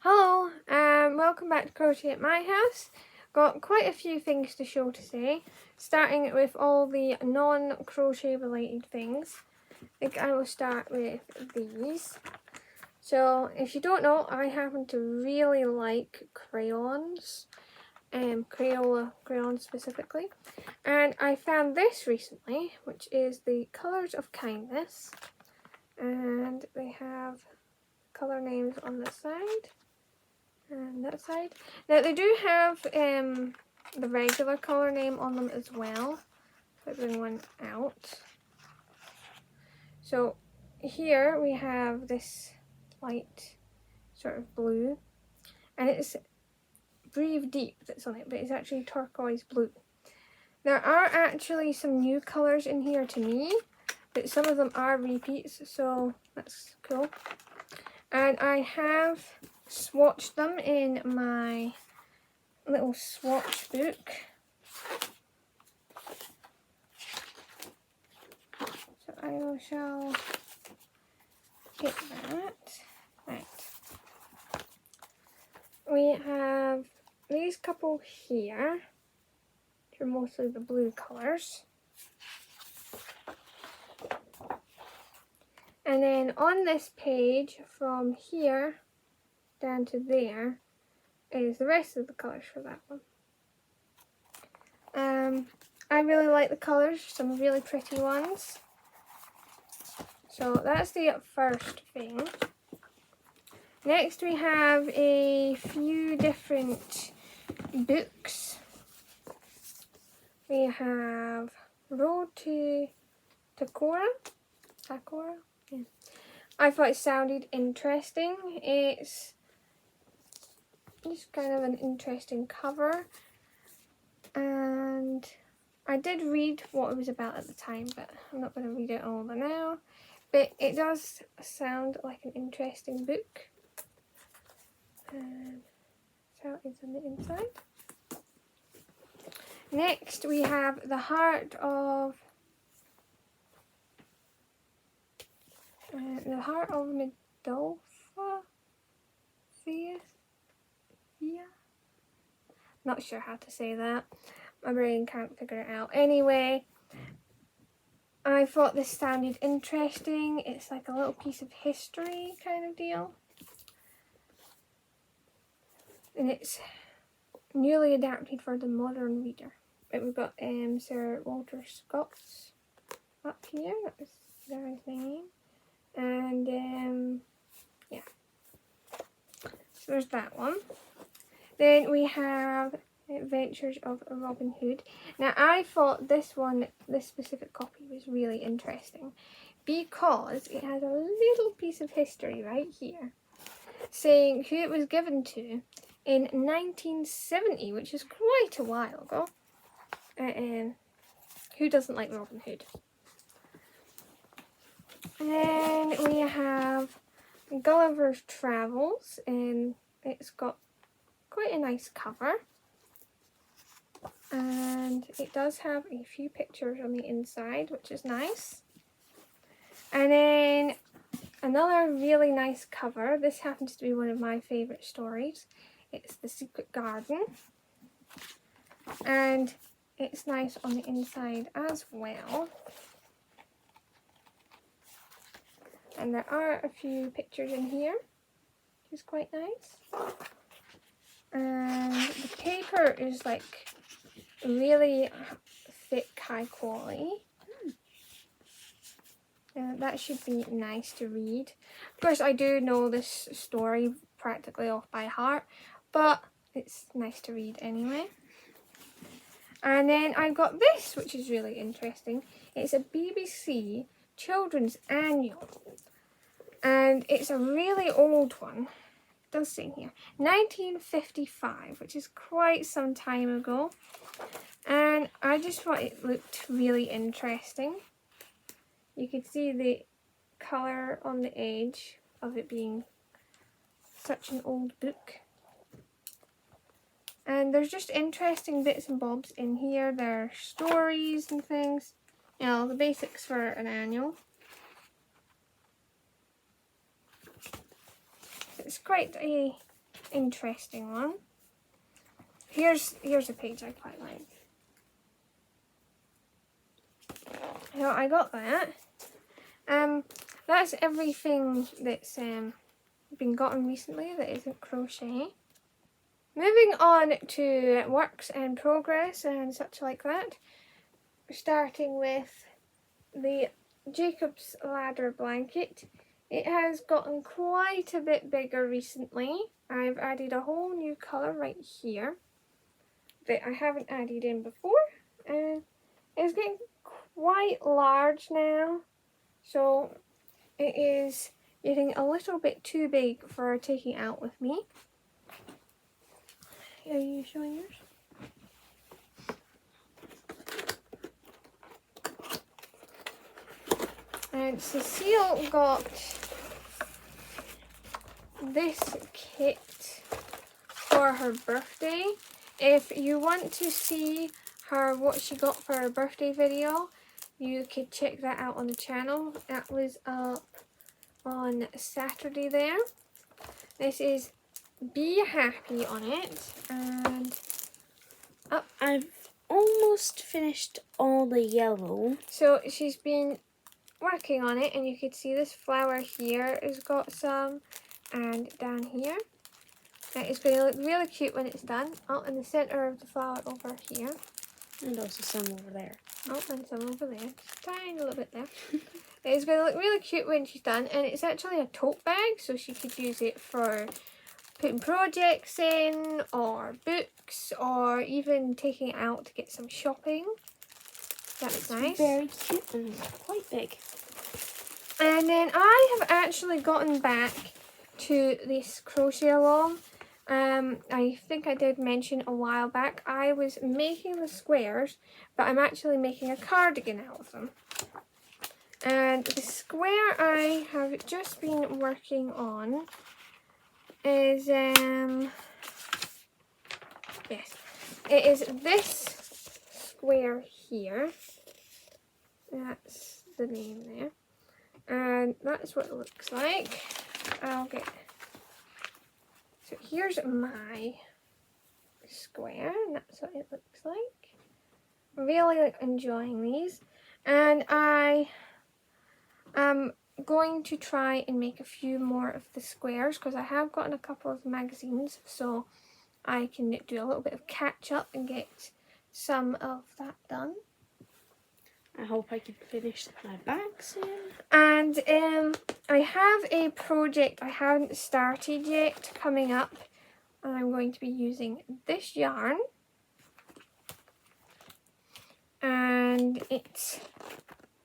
Hello, welcome back to Crochet at My House. Got quite a few things to show today, starting with all the non-crochet related things. I think I will start with these. So, if you don't know, I happen to really like crayons, Crayola crayons specifically. And I found this recently, which is the Colours of Kindness. And they have colour names on this side. And that side. Now they do have the regular colour name on them as well. If I bring one out. So here we have this light sort of blue. And it's Breathe Deep that's on it, but it's actually turquoise blue. There are actually some new colours in here to me, but some of them are repeats, so that's cool. And I have swatched them in my little swatch book. So I shall get that. Right. We have these couple here, which are mostly the blue colours. And then on this page, from here down to there, is the rest of the colours for that one. I really like the colours, some really pretty ones. So that's the first thing. Next we have a few different books. We have Road to Takora. Yeah. I thought it sounded interesting. It's just kind of an interesting cover. And I did read what it was about at the time, but I'm not going to read it all now. But it does sound like an interesting book. And so it's on the inside. Next we have The Heart of Midolpha. Yeah. Not sure how to say that. My brain can't figure it out. Anyway, I thought this sounded interesting. It's like a little piece of history kind of deal. And it's newly adapted for the modern reader. But we've got Sir Walter Scott's up here. That was his name. And yeah. So there's that one. Then we have Adventures of Robin Hood. Now I thought this specific copy was really interesting because it has a little piece of history right here saying who it was given to in 1970, which is quite a while ago. Who doesn't like Robin Hood? And then we have Gulliver's Travels, and it's got quite a nice cover. And it does have a few pictures on the inside, which is nice. And then another really nice cover. This happens to be one of my favourite stories. It's The Secret Garden. And it's nice on the inside as well. And there are a few pictures in here, which is quite nice. And the paper is like really thick, high quality. That should be nice to read. Of course, I do know this story practically off by heart, but it's nice to read anyway. And then I've got this, which is really interesting. It's a BBC Children's Annual. And it's a really old one. It does say here. 1955, which is quite some time ago. And I just thought it looked really interesting. You could see the colour on the edge of it being such an old book. And there's just interesting bits and bobs in here. There are stories and things. You know, the basics for an annual. It's quite a interesting one. Here's a page I quite like. So I got that. That's everything that's been gotten recently that isn't crochet. Moving on to works in progress and such like that. Starting with the Jacob's Ladder blanket. It has gotten quite a bit bigger recently. I've added a whole new colour right here that I haven't added in before. And it's getting quite large now. So it is getting a little bit too big for taking out with me. Are you showing yours? And Cecile got this kit for her birthday. If you want to see what she got for her birthday video, you could check that out on the channel. That was up on Saturday there. This is Be Happy on it, and I've almost finished all the yellow. So she's been working on it, and you can see this flower here has got some, and down here. It's going to look really cute when it's done. Oh, in the centre of the flower over here. And also some over there. Oh, and some over there. Just a tiny little bit there. It's going to look really cute when she's done, and it's actually a tote bag, so she could use it for putting projects in, or books, or even taking it out to get some shopping. That's nice. Very cute and quite big. And then I have actually gotten back to this crochet along. I think I did mention a while back I was making the squares, but I'm actually making a cardigan out of them. And the square I have just been working on is yes, it is this square here. That's the name there, and that's what it looks like. So here's my square, and that's what it looks like. I'm really enjoying these, and I am going to try and make a few more of the squares because I have gotten a couple of magazines, so I can do a little bit of catch up and get some of that done. I hope I can finish my bag soon. And I have a project I haven't started yet coming up, and I'm going to be using this yarn, and it's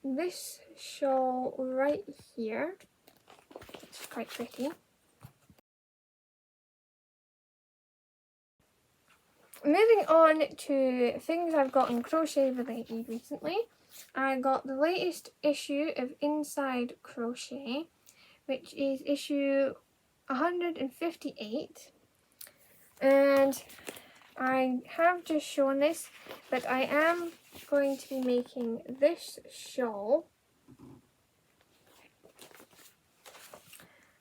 this shawl right here. It's quite pretty. Moving on to things I've gotten crochet related recently. I got the latest issue of Inside Crochet, which is issue 158, and I have just shown this, but I am going to be making this shawl.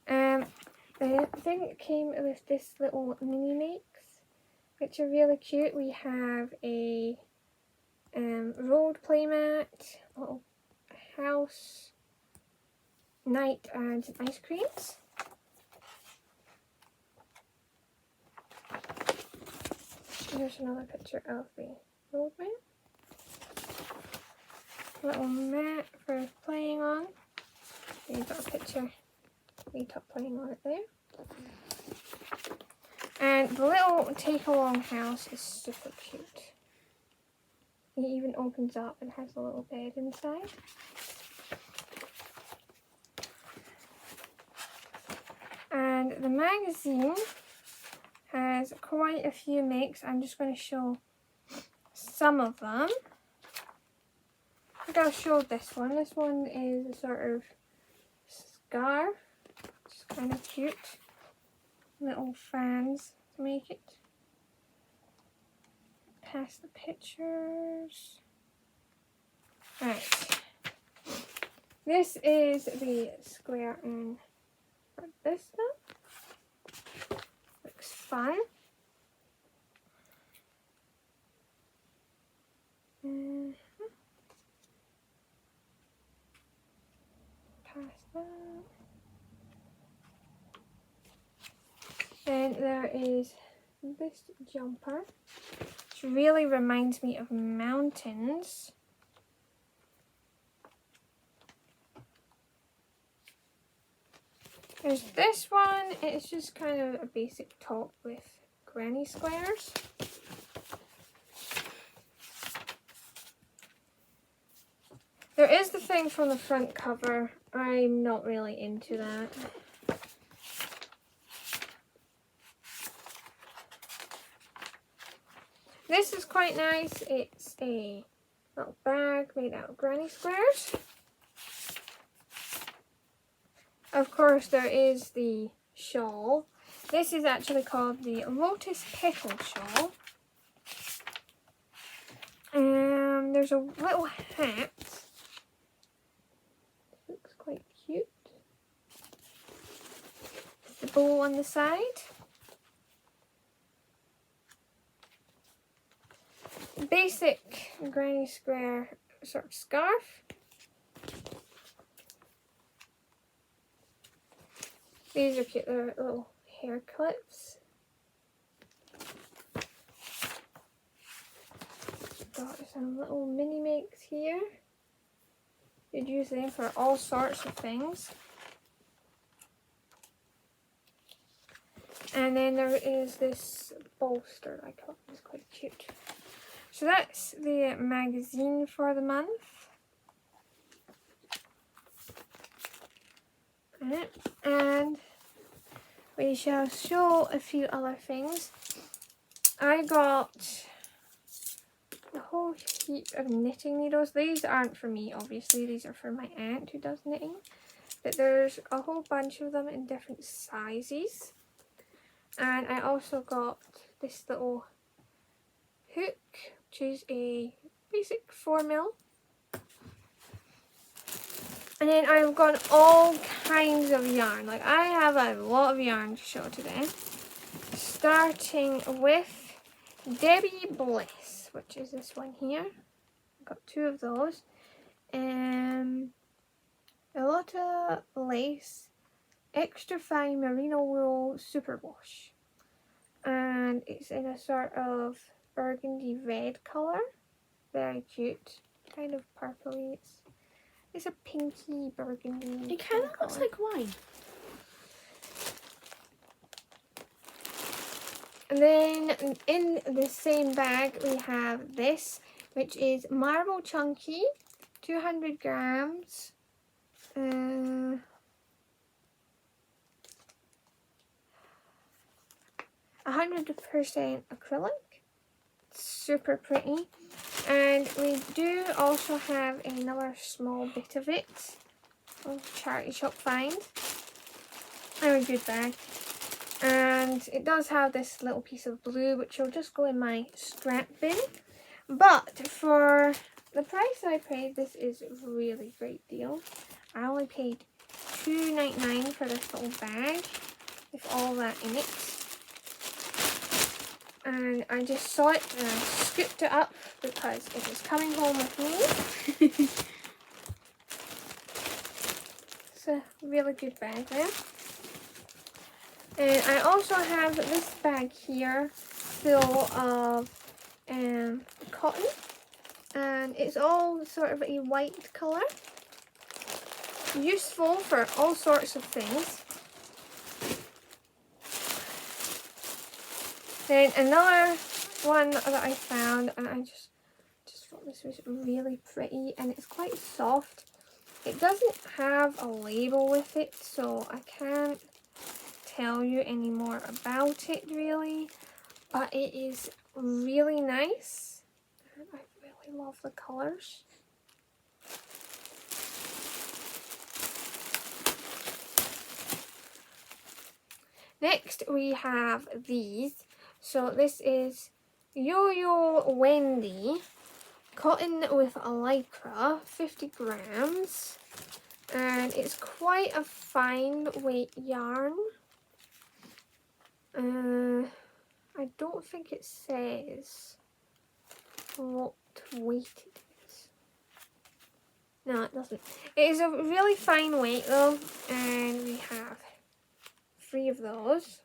I think it came with this little mini makes, which are really cute. We have a rolled playmat, a little house, night, and some ice creams. Here's another picture of the rolled mat. Little mat for playing on. You've got a picture of me playing on it there. And the little take-along house is super cute. It even opens up and has a little bed inside. And the magazine has quite a few makes. I'm just going to show some of them. I think I'll show this one. This one is a sort of scarf. It's kind of cute. Little fans to make it. Past the pictures. Right. This is the square and for this stuff. Looks fun. Pass that. And there is this jumper, which really reminds me of mountains. There's this one. It's just kind of a basic top with granny squares. There is the thing from the front cover. I'm not really into that. This is quite nice. It's a little bag made out of granny squares. Of course, there is the shawl. This is actually called the Lotus Petal Shawl. And there's a little hat. Looks quite cute. The bow on the side. Basic granny square sort of scarf. These are cute, they're little hair clips. Got some little mini makes here. You'd use them for all sorts of things. And then there is this bolster I thought was quite cute. So that's the magazine for the month. And we shall show a few other things. I got a whole heap of knitting needles. These aren't for me, obviously. These are for my aunt who does knitting. But there's a whole bunch of them in different sizes. And I also got this little hook, which is a basic 4mm. And then I've got all kinds of yarn. Like, I have a lot of yarn to show today. Starting with Debbie Bliss, which is this one here. I've got 2 of those. A lot of lace, extra fine merino wool superwash. And it's in a sort of burgundy red colour. Very cute. Kind of purpley. It's a pinky burgundy. It kind of looks like wine. And then in the same bag we have this, which is Marble Chunky, 200 grams. 100% acrylic. Super pretty. And we do also have another small bit of it. A charity shop find. And a good bag. And it does have this little piece of blue, which will just go in my scrap bin. But for the price I paid, this is a really great deal. I only paid $2.99 for this little bag with all that in it. And I just saw it and I scooped it up because it was coming home with me. It's a really good bag there. And I also have this bag here full of cotton. And it's all sort of a white colour. Useful for all sorts of things. Then another one that I found, and I just thought this was really pretty, and it's quite soft. It doesn't have a label with it, so I can't tell you any more about it really, but it is really nice. I really love the colours. Next we have these. So this is Yo-Yo Wendy cotton with lycra, 50 grams, and it's quite a fine weight yarn. don't think it says what weight it is. No, it doesn't. It is a really fine weight though, and we have 3 of those.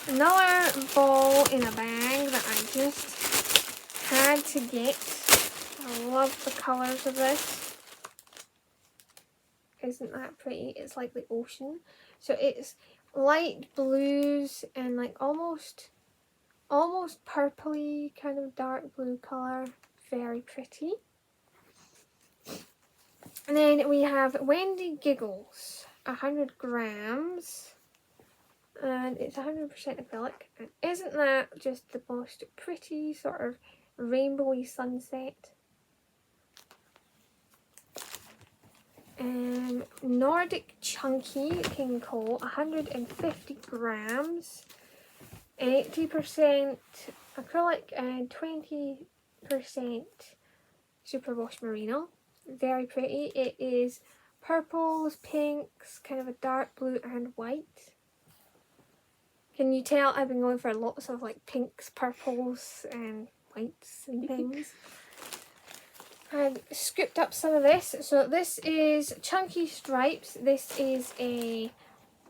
Another ball in a bag that I just had to get. I love the colours of this. Isn't that pretty? It's like the ocean. So it's light blues and like almost purpley, kind of dark blue colour. Very pretty. And then we have Wendy Giggles, 100 grams. And it's 100% acrylic. And isn't that just the most pretty sort of rainbowy sunset? Nordic Chunky King Cole, 150 grams. 80% acrylic and 20% superwash merino. Very pretty. It is purples, pinks, kind of a dark blue and white. Can you tell I've been going for lots of like pinks, purples and whites and things. I've scooped up some of this. So this is Chunky Stripes. This is a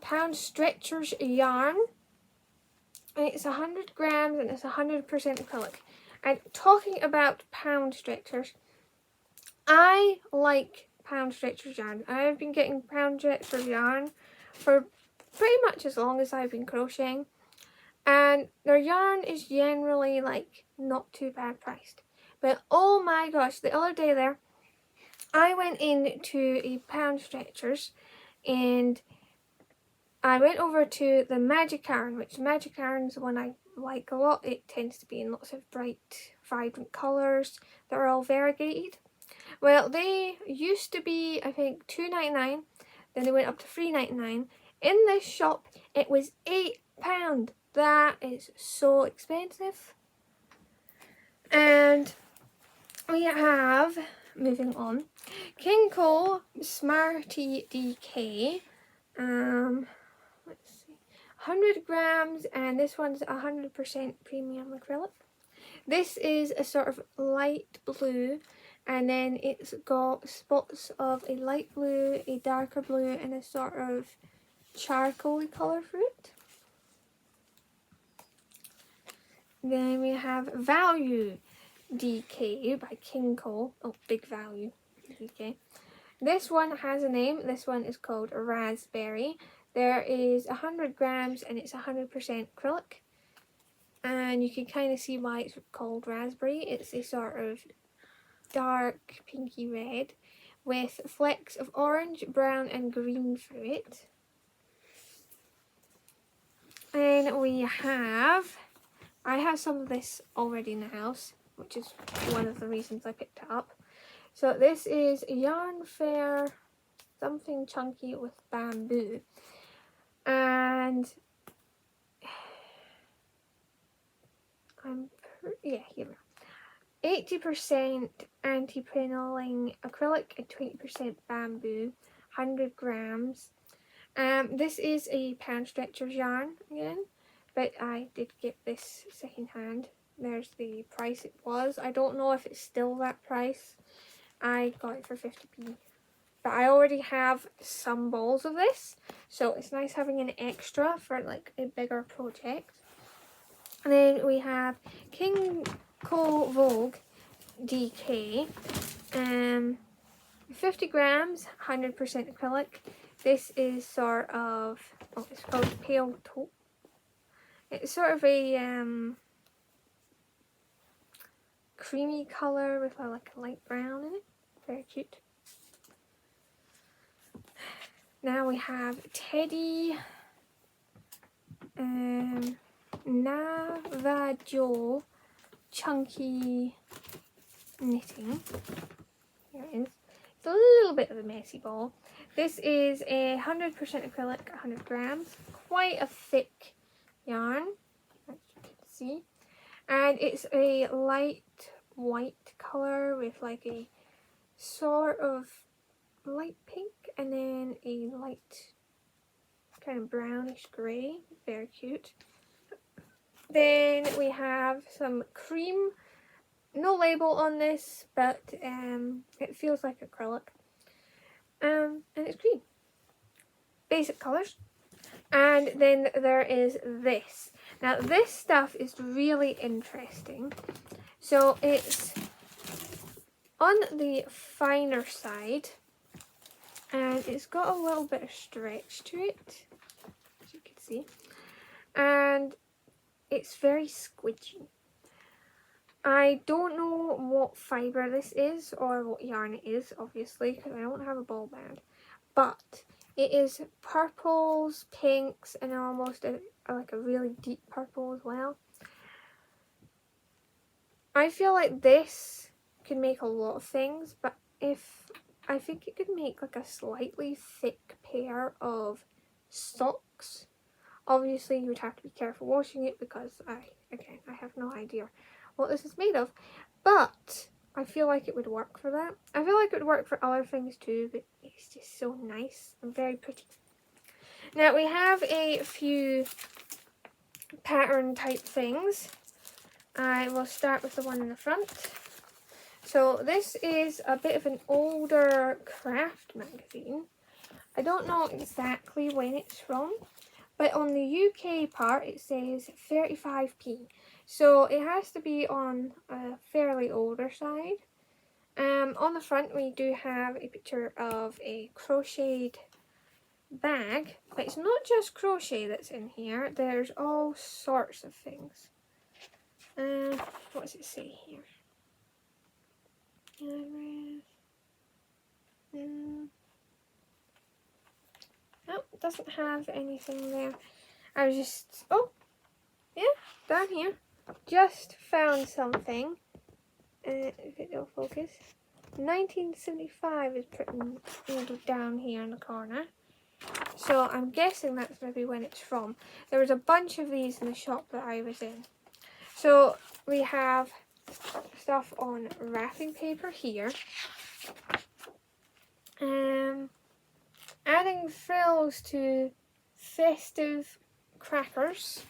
Pound Stretchers yarn. It's 100 grams and it's 100% acrylic. And talking about Pound Stretchers, I like Pound Stretchers yarn. I've been getting Pound Stretchers yarn for pretty much as long as I've been crocheting, and their yarn is generally like not too bad priced. But oh my gosh, the other day there I went into a Pound Stretchers and I went over to the Magic Yarn, which Magic Yarn's one I like a lot. It tends to be in lots of bright, vibrant colours that are all variegated. Well, they used to be, I think, $2.99, then they went up to $3.99. In this shop, it was £8. That is so expensive. And we have, moving on, King Cole Smarty DK. Let's see, 100 grams, and this one's 100% premium acrylic. This is a sort of light blue, and then it's got spots of a light blue, a darker blue, and a sort of charcoaly colour for it. Then we have Value DK by King Cole. Oh, Big Value DK. This one has a name. This one is called Raspberry. There is 100 grams and it's 100% acrylic. And you can kind of see why it's called raspberry. It's a sort of dark pinky red with flecks of orange, brown and green through it. And we have, I have some of this already in the house, which is one of the reasons I picked it up. So this is Yarn Fair something chunky with bamboo. And here we are. 80% anti-printing acrylic and 20% bamboo, 100 grams. This is a Pound Stretchers yarn again, but I did get this second hand. There's the price it was. I don't know if it's still that price. I got it for 50p. But I already have some balls of this, so it's nice having an extra for like a bigger project. And then we have King Cole Vogue DK, 50 grams, 100% acrylic. This is sort of, oh, it's called Pale Taupe. It's sort of a creamy colour with like a light brown in it. Very cute. Now we have Teddy Navajo Chunky Knitting. Here it is. It's a little bit of a messy ball. This is a 100% acrylic, 100 grams. Quite a thick yarn, as you can see. And it's a light white colour with like a sort of light pink and then a light kind of brownish grey, very cute. Then we have some cream, no label on this, but it feels like acrylic, and it's cream. Basic colours. And then there is this. Now this stuff is really interesting. So it's on the finer side, and it's got a little bit of stretch to it, as you can see, and it's very squidgy. I don't know what fibre this is or what yarn it is, obviously, because I don't have a ball band, but it is purples, pinks, and almost like a really deep purple as well. I feel like this could make a lot of things, but I think it could make like a slightly thick pair of socks. Obviously, you would have to be careful washing it because I have no idea what this is made of, but I feel like it would work for that. I feel like it would work for other things too, but it's just so nice and very pretty. Now we have a few pattern type things. I will start with the one in the front. So this is a bit of an older craft magazine. I don't know exactly when it's from, but on the UK part it says 35p. So it has to be on a fairly older side. On the front we do have a picture of a crocheted bag, but it's not just crochet that's in here, there's all sorts of things. What does it say here? No, it doesn't have anything there. I was just, oh, yeah, down here. Just found something. If it'll focus. 1975 is printed down here in the corner. So I'm guessing that's maybe when it's from. There was a bunch of these in the shop that I was in. So we have stuff on wrapping paper here. Adding frills to festive crackers.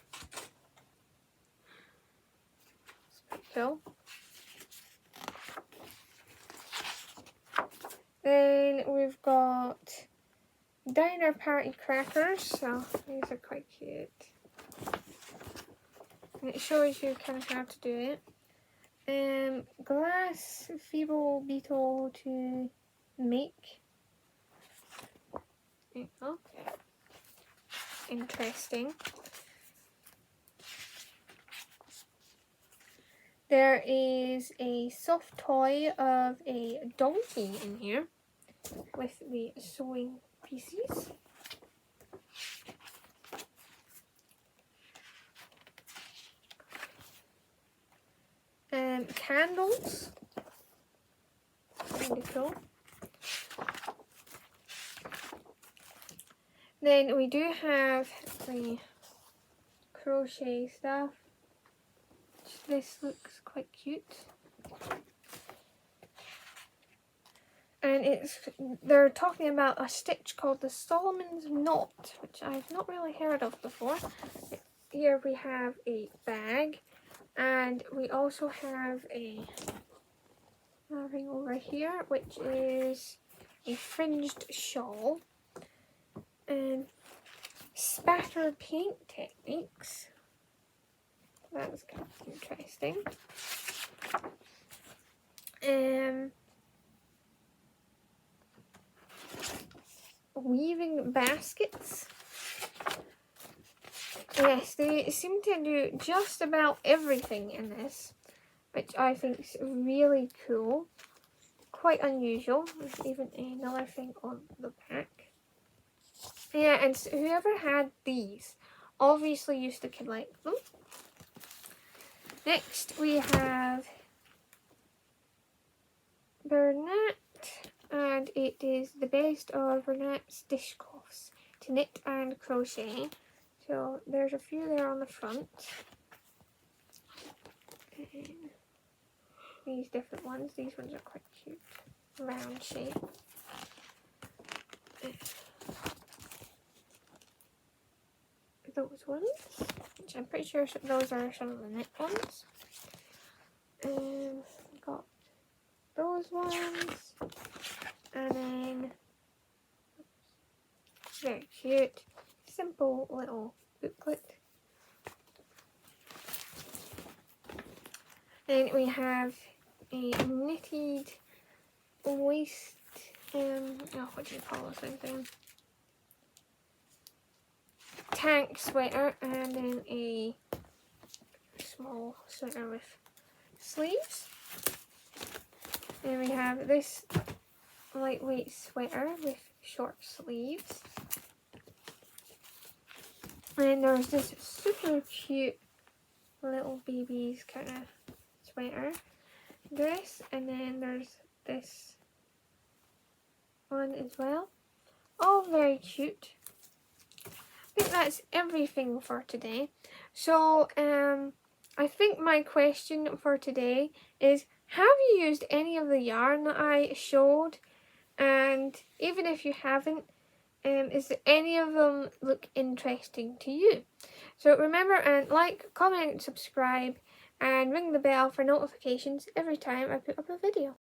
It's pretty cool. Then we've got diner party crackers, so these are quite cute. And it shows you kind of how to do it. Glass feeble beetle to make. Oh, interesting. There is a soft toy of a donkey in here with the sewing pieces. Candles. Really cool. Then we do have the crochet stuff. This looks quite cute. And they're talking about a stitch called the Solomon's Knot, which I've not really heard of before. Here we have a bag, and we also have a ring over here, which is a fringed shawl. And spatter paint techniques. That was kind of interesting. Weaving baskets. Yes, they seem to do just about everything in this, which I think is really cool. Quite unusual. There's even another thing on the back. Yeah, and whoever had these obviously used to collect them. Next we have Bernat, and it is the best of Bernat's dishcloths to knit and crochet. So there's a few there on the front. And these different ones, these ones are quite cute. Round shape. those ones, which I'm pretty sure those are some of the knit ones. Got those ones, and then very cute, simple little booklet. Then we have a knitted waist, what do you call this thing? Tank sweater, and then a small sweater with sleeves. Then we have this lightweight sweater with short sleeves. And there's this super cute little baby's kind of sweater dress, and then there's this one as well. All very cute. I think that's everything for today. So I think my question for today is, have you used any of the yarn that I showed? And even if you haven't, is there any of them look interesting to you? So remember, and like, comment, subscribe, and ring the bell for notifications every time I put up a video.